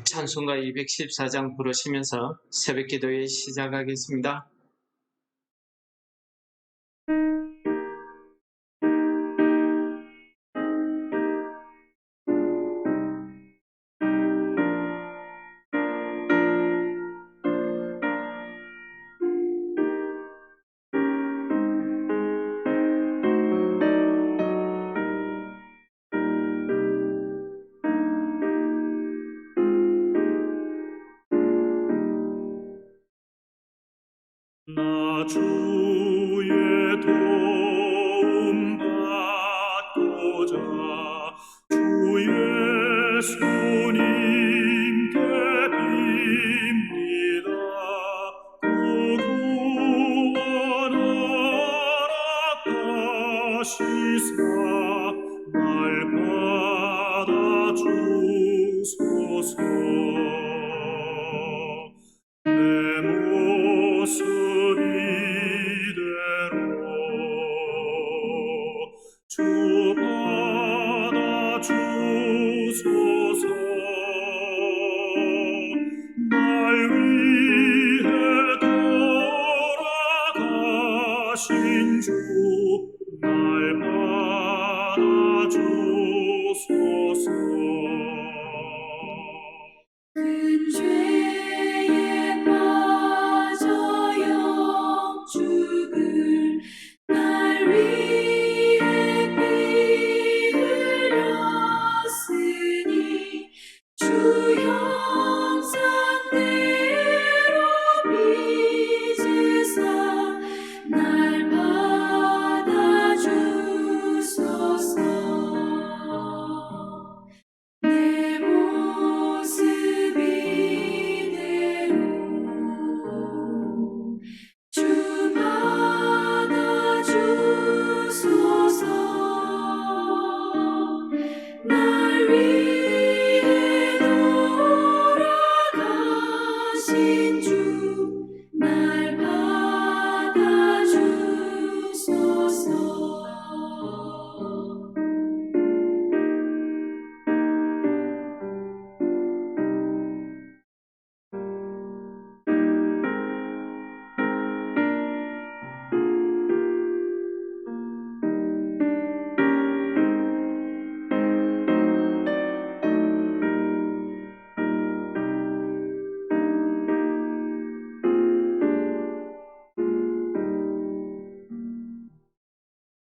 찬송가 214장 부르시면서 새벽기도에 시작하겠습니다. 나 주의 도움 받고자 주 예수님께 빕니다. 구원하라 하시사 날 받아주소서. 내 모습 이대로 주 받아주소서. 날 위해 돌아가신 주 날 받아주소서. 큰 죄에 빠져 영죽을 날 위해 피 흘렸으니 주 형상대로 빚으사 날 받아주소서. 내 모습 이대로 주 받아주소서. 날 위해 돌아가신 주 날 받아주소서.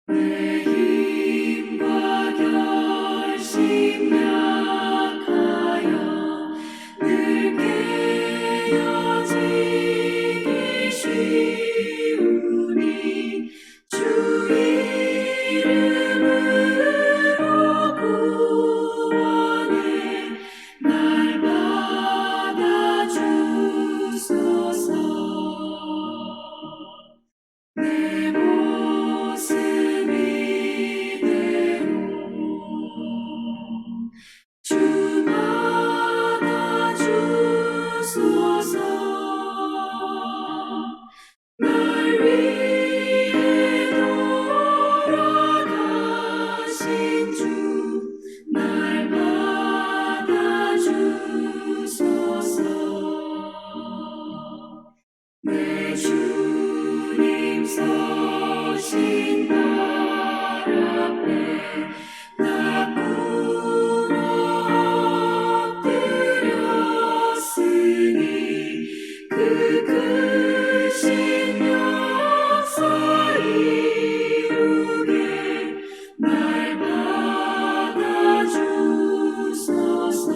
내 힘과 결심 약하여 늘 깨어지기 쉬우니 주 이름으로 구원해 날 받아주소서. 내 모습 이대로 주 받아주소서. 날 위해 돌아가신 주 날 받아주소서. 내 주님 서신 발 앞에 나 꿇어 엎드렸으니 그 크신 역사 이루게 날 받아주소서.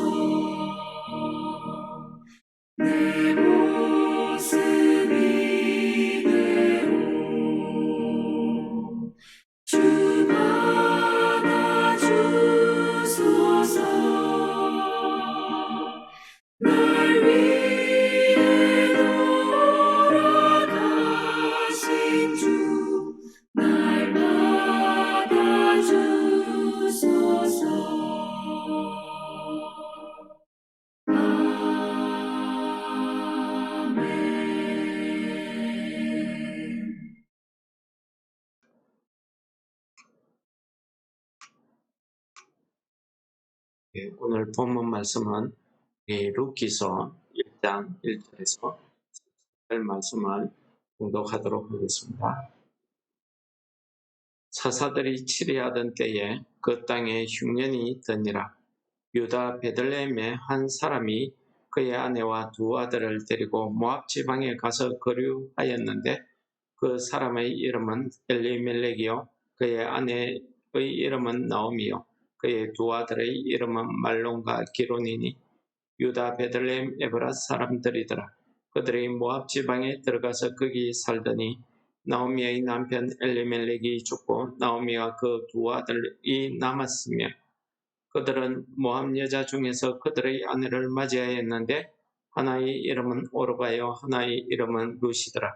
내 모습 이대로 주 받아주소서. 날 위해 돌아가신 주 날 받아주소서. 오늘 본문 말씀은 루키서 1장 1절에서 말씀을 공독하도록 하겠습니다. 사사들이 치리하던 때에 그 땅에 흉년이 드니라. 유다 베들레헴의 한 사람이 그의 아내와 두 아들을 데리고 모압 지방에 가서 거류하였는데 그 사람의 이름은 엘리멜렉이요 그의 아내의 이름은 나오미요 그의 두 아들의 이름은 말론과 기론이니 유다 베들레헴 에브라 사람들이더라. 그들이 모압 지방에 들어가서 거기 살더니 나오미의 남편 엘리멜렉이 죽고 나오미와 그 두 아들이 남았으며 그들은 모압 여자 중에서 그들의 아내를 맞이하였는데 하나의 이름은 오르바요 하나의 이름은 루시더라.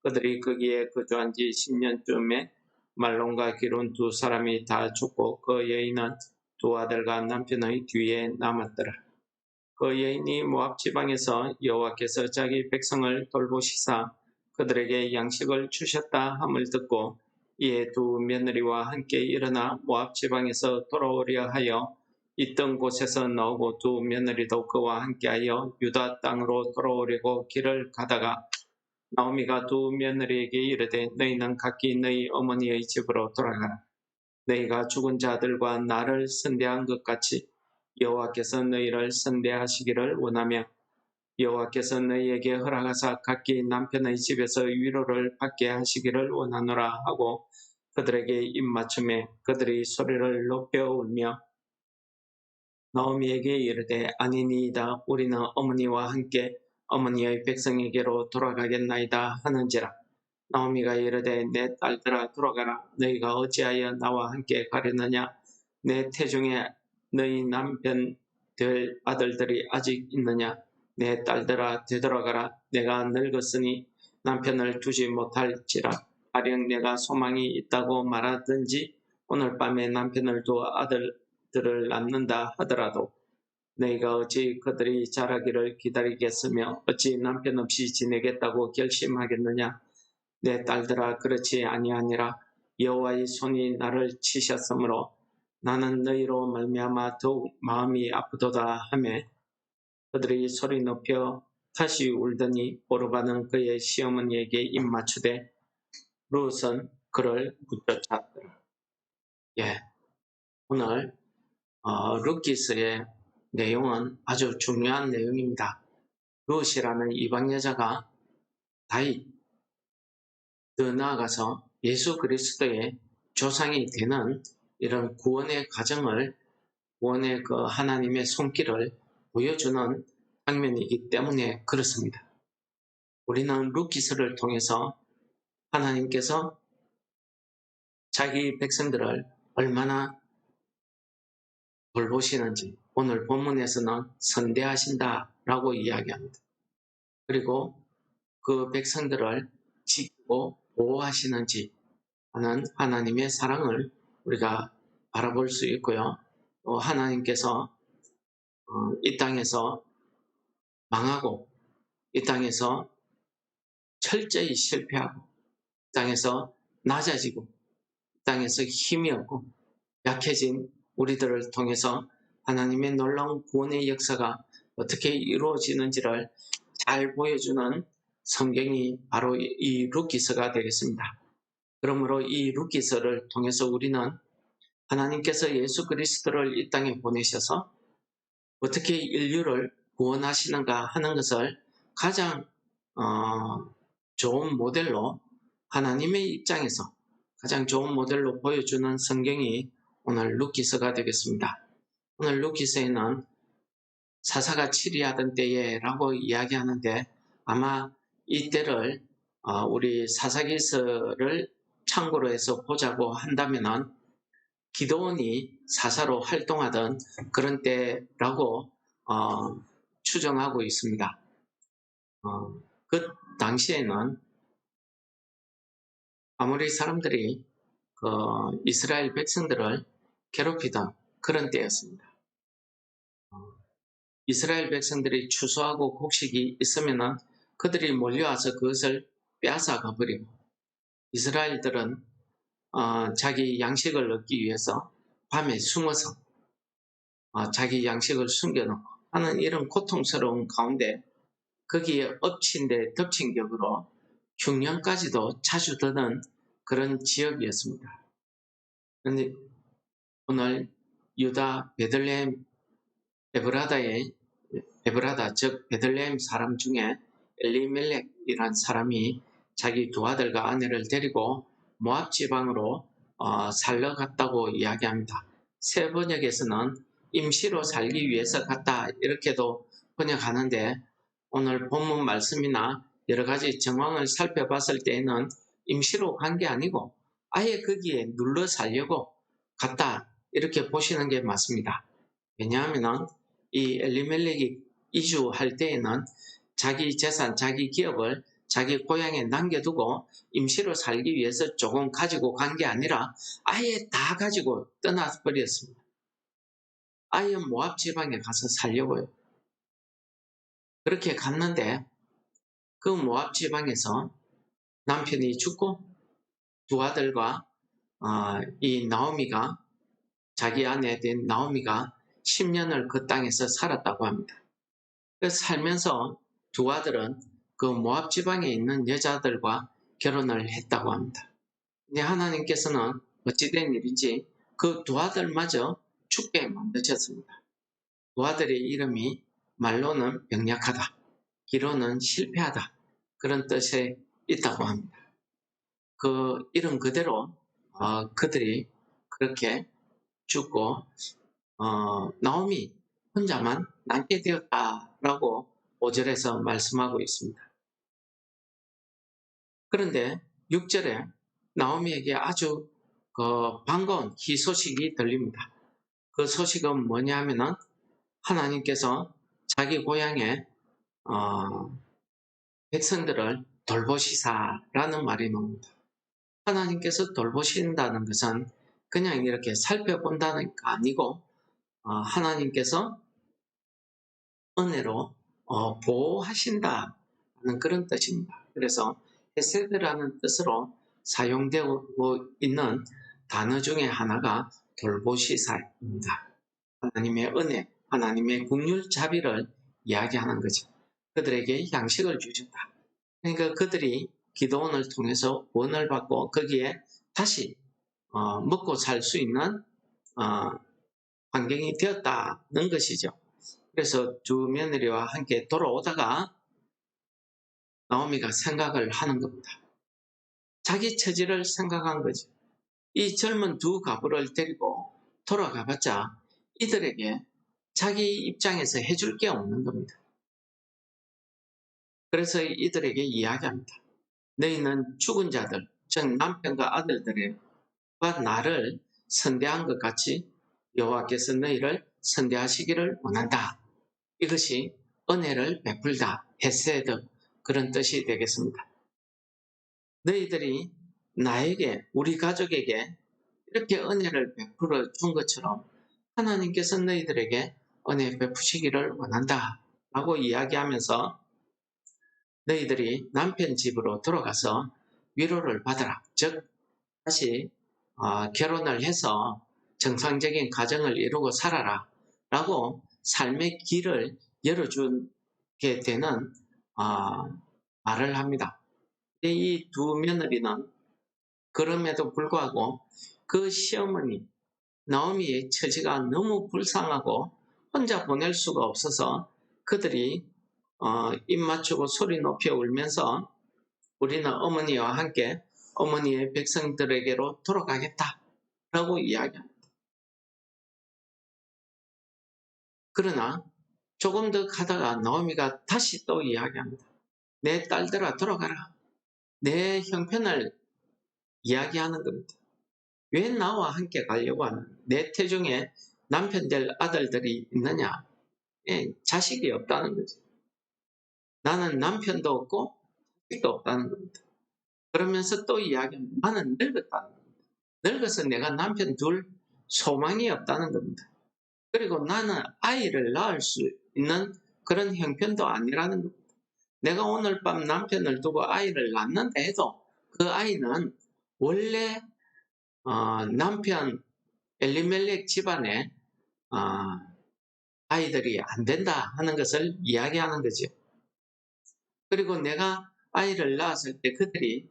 그들이 거기에 거주한 지 10년쯤에 말론과 기론 두 사람이 다 죽고 그 여인은 두 아들과 남편의 뒤에 남았더라. 그 여인이 모압 지방에서 여호와께서 자기 백성을 돌보시사 그들에게 양식을 주셨다 함을 듣고 이에 두 며느리와 함께 일어나 모압 지방에서 돌아오려 하여 있던 곳에서 나오고 두 며느리도 그와 함께하여 유다 땅으로 돌아오려고 길을 가다가 나오미가 두 며느리에게 이르되 너희는 각기 너희 어머니의 집으로 돌아가라. 너희가 죽은 자들과 나를 선대한 것 같이 여호와께서 너희를 선대하시기를 원하며 여호와께서 너희에게 허락하사 각기 남편의 집에서 위로를 받게 하시기를 원하노라 하고 그들에게 입맞춤에 그들이 소리를 높여 울며 나오미에게 이르되 아니니이다 우리는 어머니와 함께 어머니의 백성에게로 돌아가겠나이다 하는지라. 나오미가 이르되 내 딸들아 돌아가라. 너희가 어찌하여 나와 함께 가려느냐. 내 태중에 너희 남편 될 아들들이 아직 있느냐. 내 딸들아 되돌아가라. 내가 늙었으니 남편을 두지 못할지라. 가령 내가 소망이 있다고 말하든지 오늘 밤에 남편을 두어 아들들을 낳는다 하더라도 너희가 어찌 그들이 자라기를 기다리겠으며 어찌 남편 없이 지내겠다고 결심하겠느냐. 내 딸들아 그렇지 아니하니라. 여호와의 손이 나를 치셨으므로 나는 너희로 말미암아 더욱 마음이 아프도다 하매 그들이 소리 높여 다시 울더니 오르바는 그의 시어머니에게 입맞추되 룻은 그를 붙여찼더라. 오늘 룻기서의 내용은 아주 중요한 내용입니다. 룻이라는 이방 여자가 다윗 더 나아가서 예수 그리스도의 조상이 되는 이런 구원의 과정을 구원의 그 하나님의 손길을 보여주는 장면이기 때문에 그렇습니다. 우리는 룻기서를 통해서 하나님께서 자기 백성들을 얼마나 돌보시는지 오늘 본문에서는 선대하신다라고 이야기합니다. 그리고 그 백성들을 지키고 보호하시는지 하는 하나님의 사랑을 우리가 바라볼 수 있고요. 또 하나님께서 이 땅에서 망하고 이 땅에서 철저히 실패하고 이 땅에서 낮아지고 이 땅에서 힘이 없고 약해진 우리들을 통해서 하나님의 놀라운 구원의 역사가 어떻게 이루어지는지를 잘 보여주는 성경이 바로 이 룻기서가 되겠습니다. 그러므로 이 룻기서를 통해서 우리는 하나님께서 예수 그리스도를 이 땅에 보내셔서 어떻게 인류를 구원하시는가 하는 것을 가장 좋은 모델로 하나님의 입장에서 가장 좋은 모델로 보여주는 성경이 오늘 룻기서가 되겠습니다. 오늘 룻기서에는 사사가 치리하던 때에 라고 이야기하는데 아마 이때를 우리 사사기서를 참고로 해서 보자고 한다면은 기드온이 사사로 활동하던 그런 때라고 추정하고 있습니다. 그 당시에는 아무리 사람들이 이스라엘 백성들을 괴롭히던 그런 때였습니다. 이스라엘 백성들이 추수하고 곡식이 있으면 그들이 몰려와서 그것을 빼앗아 가버리고 이스라엘들은 자기 양식을 얻기 위해서 밤에 숨어서 자기 양식을 숨겨놓고 하는 이런 고통스러운 가운데 거기에 엎친 데 덮친 격으로 흉년까지도 자주 드는 그런 지역이었습니다. 그런데 오늘 유다 베들레헴 에브라다 즉 베들레헴 사람 중에 엘리멜렉이란 사람이 자기 두 아들과 아내를 데리고 모압 지방으로 살러 갔다고 이야기합니다. 새 번역에서는 임시로 살기 위해서 갔다 이렇게도 번역하는데 오늘 본문 말씀이나 여러 가지 정황을 살펴봤을 때에는 임시로 간 게 아니고 아예 거기에 눌러 살려고 갔다 이렇게 보시는 게 맞습니다. 왜냐하면 이 엘리멜렉이 이주할 때에는 자기 재산, 자기 기업을 자기 고향에 남겨두고 임시로 살기 위해서 조금 가지고 간 게 아니라 아예 다 가지고 떠나버렸습니다. 아예 모압 지방에 가서 살려고요. 그렇게 갔는데 그 모압 지방에서 남편이 죽고 두 아들과 이 나오미가 자기 아내 된 나오미가 10년을 그 땅에서 살았다고 합니다. 그래서 살면서 두 아들은 그 모압 지방에 있는 여자들과 결혼을 했다고 합니다. 이제 하나님께서는 어찌된 일인지 그 두 아들마저 죽게 만드셨습니다. 두 아들의 이름이 말로는 병약하다, 기로는 실패하다 그런 뜻에 있다고 합니다. 그 이름 그대로 그들이 그렇게 죽고 나오미 혼자만 남게 되었다라고 5절에서 말씀하고 있습니다. 그런데 6절에 나오미에게 아주 반가운 희소식이 들립니다. 그 소식은 뭐냐 하면은 하나님께서 자기 고향에 백성들을 돌보시사라는 말이 나옵니다. 하나님께서 돌보신다는 것은 그냥 이렇게 살펴본다는 게 아니고 하나님께서 은혜로 보호하신다는 그런 뜻입니다. 그래서 헤세드라는 뜻으로 사용되고 있는 단어 중에 하나가 돌보시사입니다. 하나님의 은혜, 하나님의 긍휼 자비를 이야기하는 거죠. 그들에게 양식을 주셨다. 그러니까 그들이 기도원을 통해서 원을 받고 거기에 다시 먹고 살 수 있는 환경이 되었다는 것이죠. 그래서 두 며느리와 함께 돌아오다가 나오미가 생각을 하는 겁니다. 자기 처지를 생각한 거죠. 이 젊은 두 가부를 데리고 돌아가봤자 이들에게 자기 입장에서 해줄 게 없는 겁니다. 그래서 이들에게 이야기합니다. 너희는 죽은 자들, 즉 남편과 아들들과 나를 선대한 것 같이 여호와께서 너희를 선대하시기를 원한다. 이것이 은혜를 베풀다, 헤세드 그런 뜻이 되겠습니다. 너희들이 나에게, 우리 가족에게 이렇게 은혜를 베풀어 준 것처럼 하나님께서 너희들에게 은혜 베푸시기를 원한다 라고 이야기하면서 너희들이 남편 집으로 돌아가서 위로를 받아라. 즉 다시 결혼을 해서 정상적인 가정을 이루고 살아라 라고 삶의 길을 열어주게 되는 말을 합니다. 이 두 며느리는 그럼에도 불구하고 그 시어머니 나오미의 처지가 너무 불쌍하고 혼자 보낼 수가 없어서 그들이 입 맞추고 소리 높여 울면서 우리는 어머니와 함께 어머니의 백성들에게로 돌아가겠다라고 이야기합니다. 그러나 조금 더 가다가 나오미가 다시 또 이야기합니다. 내 딸들아 돌아가라. 내 형편을 이야기하는 겁니다. 왜 나와 함께 가려고 하는 내 태중에 남편 될 아들들이 있느냐? 자식이 없다는 거죠. 나는 남편도 없고 자식도 없다는 겁니다. 그러면서 또 이야기합니다. 나는 늙었다는 겁니다. 늙어서 내가 남편 둘 소망이 없다는 겁니다. 그리고 나는 아이를 낳을 수 있는 그런 형편도 아니라는 겁니다. 내가 오늘 밤 남편을 두고 아이를 낳는다 해도 그 아이는 원래 남편 엘리멜렉 집안의 아이들이 안 된다 하는 것을 이야기하는 거죠. 그리고 내가 아이를 낳았을 때 그들이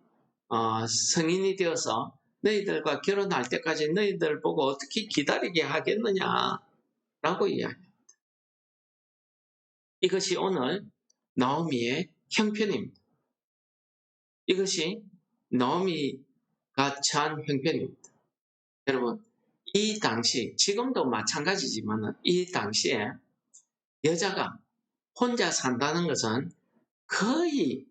성인이 되어서 너희들과 결혼할 때까지 너희들 보고 어떻게 기다리게 하겠느냐라고 이야기합니다. 이것이 오늘 나오미의 형편입니다. 이것이 나오미가 처한 형편입니다. 여러분, 이 당시, 지금도 마찬가지지만 이 당시에 여자가 혼자 산다는 것은 거의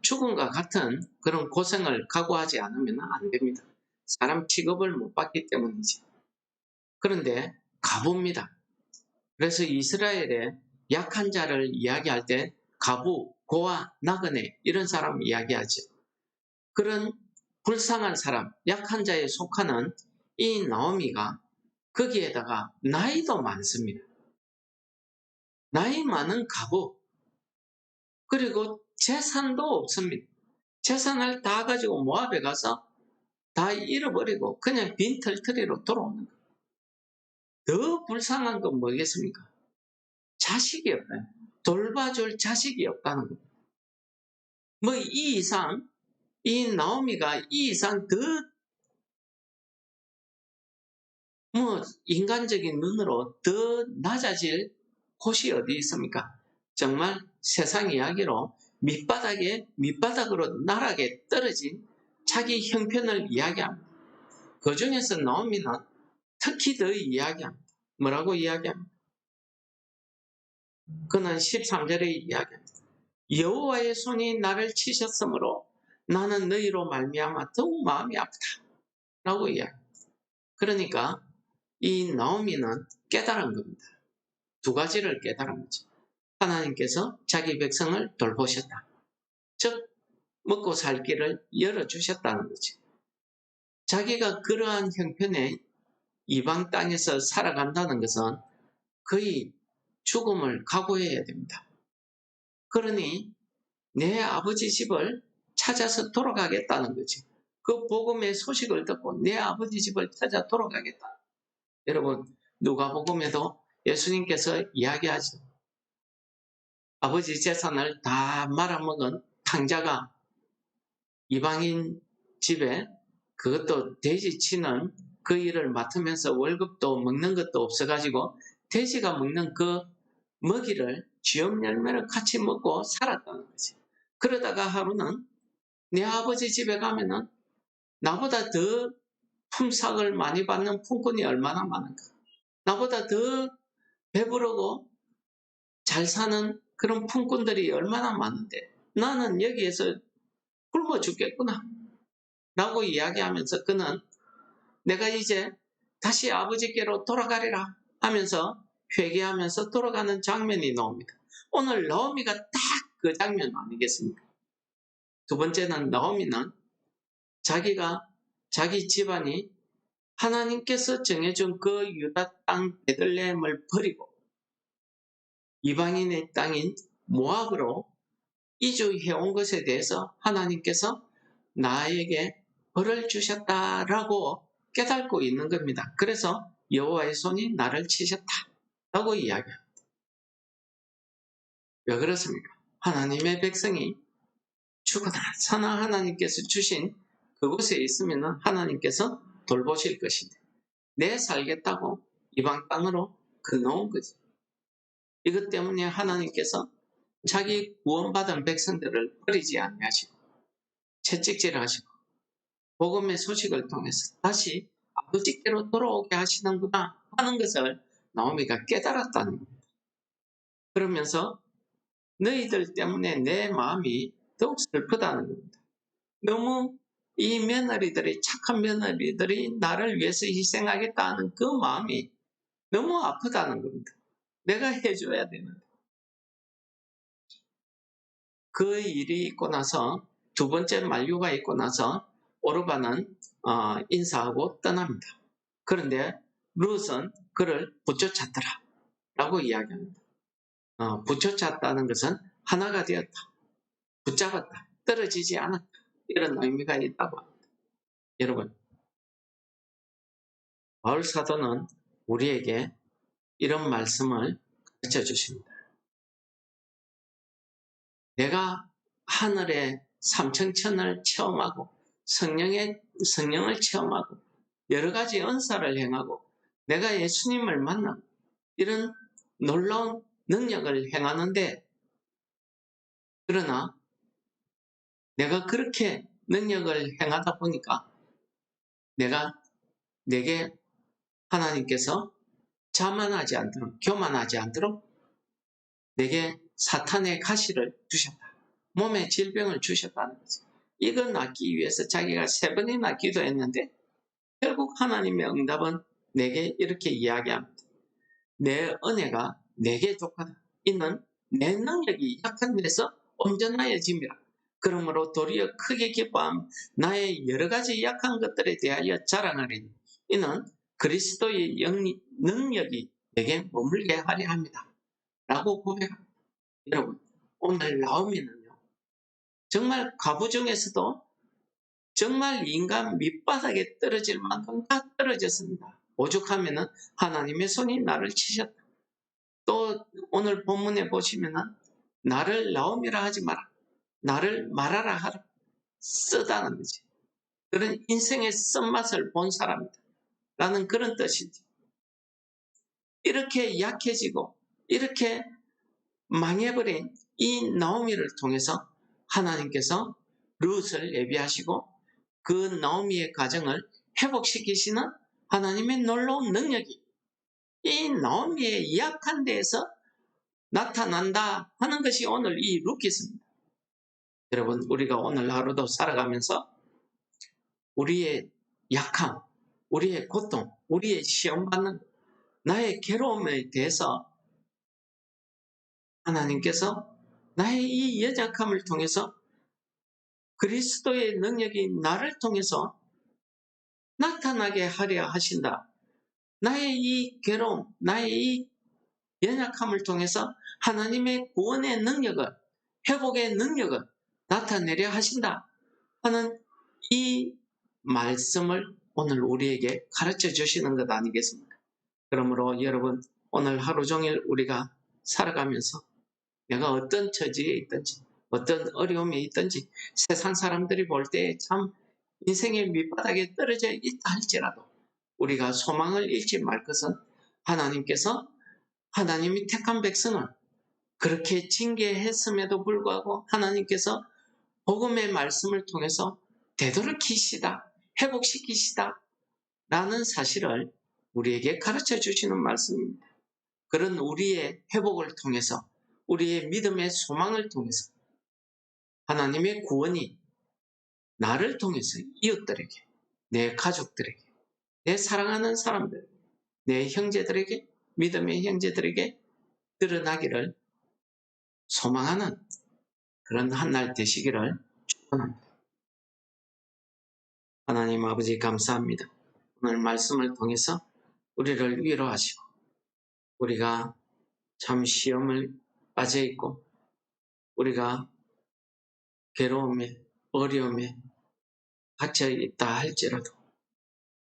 죽음과 같은 그런 고생을 각오하지 않으면 안 됩니다. 사람 취급을 못 받기 때문이지. 그런데 가부입니다. 그래서 이스라엘의 약한 자를 이야기할 때 가부, 고아, 나그네 이런 사람 이야기하죠. 그런 불쌍한 사람, 약한 자에 속하는 이 나오미가 거기에다가 나이도 많습니다. 나이 많은 가부, 그리고 재산도 없습니다. 재산을 다 가지고 모압에 가서 다 잃어버리고 그냥 빈털터리로 돌아오는 거예요. 더 불쌍한 건 뭐겠습니까? 자식이 없다는 거예요. 돌봐줄 자식이 없다는 거예요. 뭐 이 이상, 이 나오미가 이 이상 더 인간적인 눈으로 더 낮아질 곳이 어디 있습니까? 정말 세상 이야기로 밑바닥으로 나락에 떨어진 자기 형편을 이야기합니다. 그 중에서 나오미는 특히 더 이야기합니다. 뭐라고 이야기합니다? 그는 13절에 이야기합니다. 여호와의 손이 나를 치셨으므로 나는 너희로 말미암아 더욱 마음이 아프다 라고 이야기합니다. 그러니까 이 나오미는 깨달은 겁니다. 두 가지를 깨달은 거죠. 하나님께서 자기 백성을 돌보셨다. 즉 먹고 살 길을 열어주셨다는 거죠. 자기가 그러한 형편의 이방 땅에서 살아간다는 것은 거의 죽음을 각오해야 됩니다. 그러니 내 아버지 집을 찾아서 돌아가겠다는 거죠. 그 복음의 소식을 듣고 내 아버지 집을 찾아 돌아가겠다. 여러분, 누가복음에도 예수님께서 이야기하죠. 아버지 재산을 다 말아먹은 탕자가 이방인 집에 그것도 돼지 치는 그 일을 맡으면서 월급도 먹는 것도 없어가지고 돼지가 먹는 그 먹이를 쥐엄 열매를 같이 먹고 살았다는 거지. 그러다가 하루는 내 아버지 집에 가면은 나보다 더 품삯을 많이 받는 품꾼이 얼마나 많은가. 나보다 더 배부르고 잘 사는 그런 품꾼들이 얼마나 많은데 나는 여기에서 굶어 죽겠구나 라고 이야기하면서 그는 내가 이제 다시 아버지께로 돌아가리라 하면서 회개하면서 돌아가는 장면이 나옵니다. 오늘 나오미가 딱 그 장면 아니겠습니까? 두 번째는 나오미는 자기 집안이 하나님께서 정해준 그 유다 땅 베들레헴을 버리고 이방인의 땅인 모압으로 이주해온 것에 대해서 하나님께서 나에게 벌을 주셨다라고 깨닫고 있는 겁니다. 그래서 여호와의 손이 나를 치셨다라고 이야기합니다. 왜 그렇습니까? 하나님의 백성이 죽어나 사나 하나님께서 주신 그곳에 있으면 하나님께서 돌보실 것인데 내 살겠다고 이방 땅으로 건너온 거지. 이것 때문에 하나님께서 자기 구원받은 백성들을 버리지 아니하시고 채찍질하시고 복음의 소식을 통해서 다시 아버지께로 돌아오게 하시는구나 하는 것을 나오미가 깨달았다는 겁니다. 그러면서 너희들 때문에 내 마음이 더욱 슬프다는 겁니다. 너무 이 며느리들이 착한 며느리들이 나를 위해서 희생하겠다는 그 마음이 너무 아프다는 겁니다. 내가 해줘야 되는데. 그 일이 있고 나서 두 번째 만류가 있고 나서 오르바는 인사하고 떠납니다. 그런데 룻은 그를 붙여찼더라 라고 이야기합니다. 붙여찼다는 것은 하나가 되었다, 붙잡았다, 떨어지지 않았다 이런 의미가 있다고 합니다. 여러분, 바울 사도는 우리에게 이런 말씀을 가르쳐 주십니다. 내가 하늘의 삼층천을 체험하고 성령을 체험하고 여러 가지 은사를 행하고 내가 예수님을 만나고 이런 놀라운 능력을 행하는데, 그러나 내가 그렇게 능력을 행하다 보니까 내게 하나님께서 자만하지 않도록, 교만하지 않도록 내게 사탄의 가시를 주셨다. 몸에 질병을 주셨다는 거죠. 이거 낫기 위해서 자기가 3번이나 기도했는데 결국 하나님의 응답은 내게 이렇게 이야기합니다. 내 은혜가 내게 족하다. 이는 내 능력이 약한 데서 온전하여짐이라. 그러므로 도리어 크게 기뻐함 나의 여러 가지 약한 것들에 대하여 자랑하리니 이는 그리스도의 능력이 내게 머물게 하려 합니다. 라고 고백합니다. 여러분, 오늘 나오미는요, 정말 과부 중에서도 정말 인간 밑바닥에 떨어질 만큼 다 떨어졌습니다. 오죽하면은 하나님의 손이 나를 치셨다. 또 오늘 본문에 보시면은 나를 나오미라 하지 마라, 나를 말하라 하라, 쓰다는 거지. 그런 인생의 쓴맛을 본 사람이다 라는 그런 뜻이지. 이렇게 약해지고 이렇게 망해버린 이 나오미를 통해서 하나님께서 룻을 예비하시고 그 나오미의 가정을 회복시키시는 하나님의 놀라운 능력이 이 나오미의 약한 데에서 나타난다 하는 것이 오늘 이 룻기스입니다. 여러분, 우리가 오늘 하루도 살아가면서 우리의 약함, 우리의 고통, 우리의 시험받는 나의 괴로움에 대해서 하나님께서 나의 이 연약함을 통해서 그리스도의 능력이 나를 통해서 나타나게 하려 하신다. 나의 이 괴로움, 나의 이 연약함을 통해서 하나님의 구원의 능력을, 회복의 능력을 나타내려 하신다 하는 이 말씀을 오늘 우리에게 가르쳐 주시는 것 아니겠습니까? 그러므로 여러분, 오늘 하루 종일 우리가 살아가면서 내가 어떤 처지에 있든지 어떤 어려움에 있든지 세상 사람들이 볼 때 참 인생의 밑바닥에 떨어져 있다 할지라도 우리가 소망을 잃지 말 것은 하나님께서 하나님이 택한 백성을 그렇게 징계했음에도 불구하고 하나님께서 복음의 말씀을 통해서 되돌이키시다, 회복시키시다 라는 사실을 우리에게 가르쳐 주시는 말씀입니다. 그런 우리의 회복을 통해서, 우리의 믿음의 소망을 통해서 하나님의 구원이 나를 통해서 이웃들에게, 내 가족들에게, 내 사랑하는 사람들, 내 형제들에게, 믿음의 형제들에게 드러나기를 소망하는 그런 한 날 되시기를 축원합니다. 하나님 아버지, 감사합니다. 오늘 말씀을 통해서 우리를 위로하시고 우리가 참 시험을 빠져있고 우리가 괴로움에 어려움에 갇혀있다 할지라도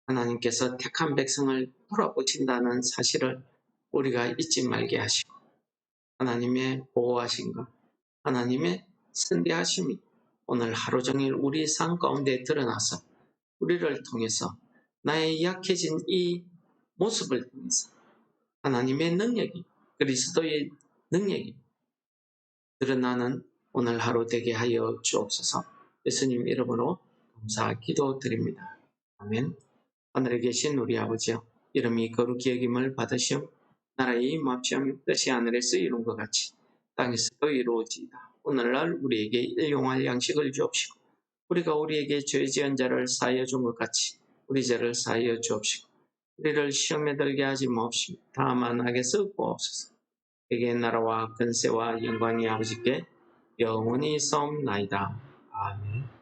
하나님께서 택한 백성을 돌아보신다는 사실을 우리가 잊지 말게 하시고 하나님의 보호하심과 하나님의 선대하심이 오늘 하루 종일 우리 삶 가운데 드러나서 우리를 통해서 나의 약해진 이 모습을 통해서 하나님의 능력이, 그리스도의 능력이 드러나는 오늘 하루 되게 하여 주옵소서. 예수님 이름으로 감사 기도드립니다. 아멘. 하늘에 계신 우리 아버지여, 이름이 거룩히 여김을 받으시오. 나라의 임합시오며 뜻이 하늘에서 이룬 것 같이 땅에서도 이루어지이다. 오늘날 우리에게 일용할 양식을 주옵시고 우리가 우리에게 죄 지은 자를 사하여 준 것 같이 우리 죄를 사하여 주옵시고 우리를 시험에 들게 하지 마옵시고 다만 악에서 구하옵소서. 그에게 나라와 권세와 영광이 아버지께 영원히 있사옵나이다. 아멘.